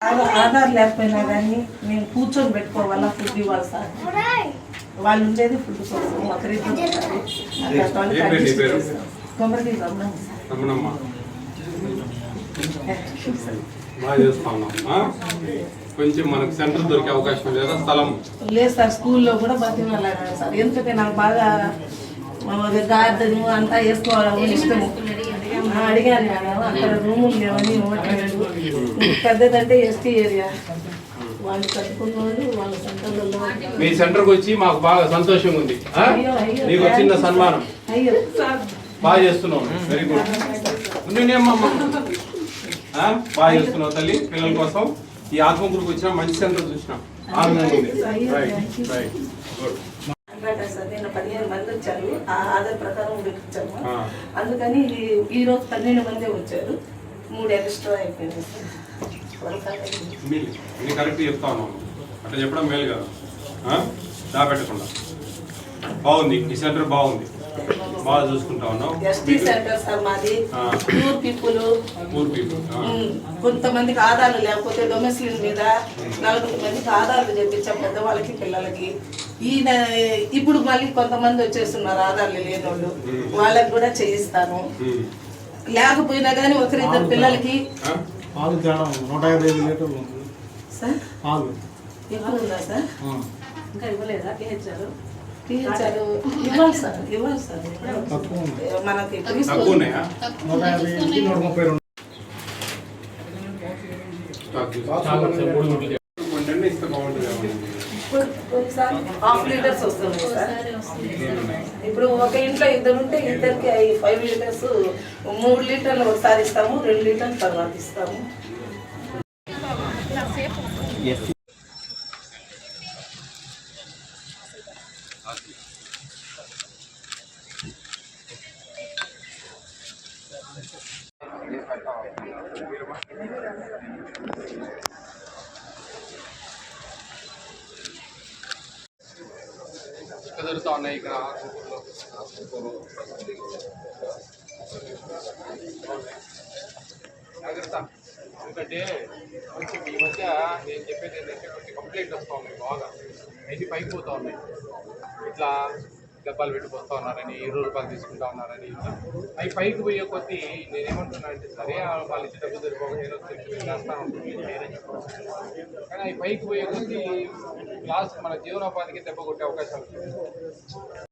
ఆధార్ లేకపోయినా కానీ మేము కూర్చొని పెట్టుకోవాలా ఫుడ్ ఇవ్వాలి సార్. వాళ్ళు ఉండేది ఫుడ్ కోసం కొబ్బరికి కొంచెం మనకు సెంటర్ దొరికే అవకాశం లేదా? స్థలం లేదు సార్. స్కూల్లో కూడా బతిమాలన్నారు సార్. ఎందుకంటే నాకు బాగా గార్డెన్ అంతా వేసుకోవాలని ఇష్టము. అడిగాను మేడం, అక్కడ రూములు లేవని ఇవ్వట్లేదు. పెద్దదంటే ఎస్టీ ఏరియా, వాళ్ళు కట్టుకున్న వాళ్ళు వాళ్ళ సెంటర్లలో. మీ సెంటర్కి వచ్చి మాకు బాగా సంతోషంగా ఉంది. నీకు వచ్చిన సన్మానం బాగా చేస్తున్నావు. Very good. బాగా చేస్తున్నావు తల్లి. పిల్లల కోసం ఈ ఆత్మకూరుకు వచ్చిన మంచి సెంటర్ చూసినాం. ఆనందంగా ఉంది. Right right good. నేను 15 మంది వచ్చారు. ఆ ఆధార్ ప్రకారం పెట్టించాము. అందుకని ఈ రోజు 12 మంది వచ్చారు. 3 ఎక్స్ట్రా అయిపోయింది సార్. కరెక్ట్ చెప్తా ఉన్నాను. అట్లా చెప్పడం మేలు కదా, దాపెట్టకుండా. బాగుంది ఈ సెంటర్, బాగుంది, బాగా చూసుకుంటా ఉన్నాం. ఎస్టీ సెంటర్ సార్ మాది. పూర్ పీపుల్ కొంతమందికి ఆధారాలు లేకపోతే డొమెస్టిక్ మీద 40 మందికి ఆధారాలు చేపించాం, పెద్దవాళ్ళకి పిల్లలకి. ఈయన ఇప్పుడు మళ్ళీ కొంతమంది వచ్చేస్తున్నారు ఆధారాలు లేని వాళ్ళు, వాళ్ళకి కూడా చేయిస్తాను. లేకపోయినా కానీ ఒకరిద్దరు పిల్లలకి సార్ ఎక్కువ ఉందా సార్? ఇంకా ఇవ్వలేదా? టీచరు ఇవ్వాలి సార్, ఇవ్వాలి సార్. మనకి హాఫ్ లీటర్స్ వస్తుంది సార్. ఇప్పుడు ఒక ఇంట్లో ఇద్దరు ఉంటే ఇద్దరికి 5 లీటర్స్, 3 లీటర్లు ఒకసారి ఇస్తాము, 2 లీటర్లు తర్వాత ఇస్తాము. జరుగుతా ఉన్నాయి ఇక్కడ. జాగ్రత్త, ఎందుకంటే కొంచెం ఈ మధ్య నేను చెప్పేది ఏంటంటే కొంచెం కంప్లైంట్ వస్తూ ఉన్నాయి, బాగా అయితే పైకి పోతూ ఉన్నాయి. ఇట్లా డబ్బాలు పెట్టిపోతూ ఉన్నారని, 20 రూపాయలు తీసుకుంటా ఉన్నారని. ఇట్లా అవి పైకి పోయే కొద్దీ నేనేమంటున్నా అంటే, సరే వాళ్ళు ఇచ్చే డబ్బు సరిపోక నేను చేస్తా ఉంటుంది కానీ అవి పైకి పోయే కొద్దీ లాస్ట్ మన జీవనోపాధికి దెబ్బ కొట్టే అవకాశం ఉంది.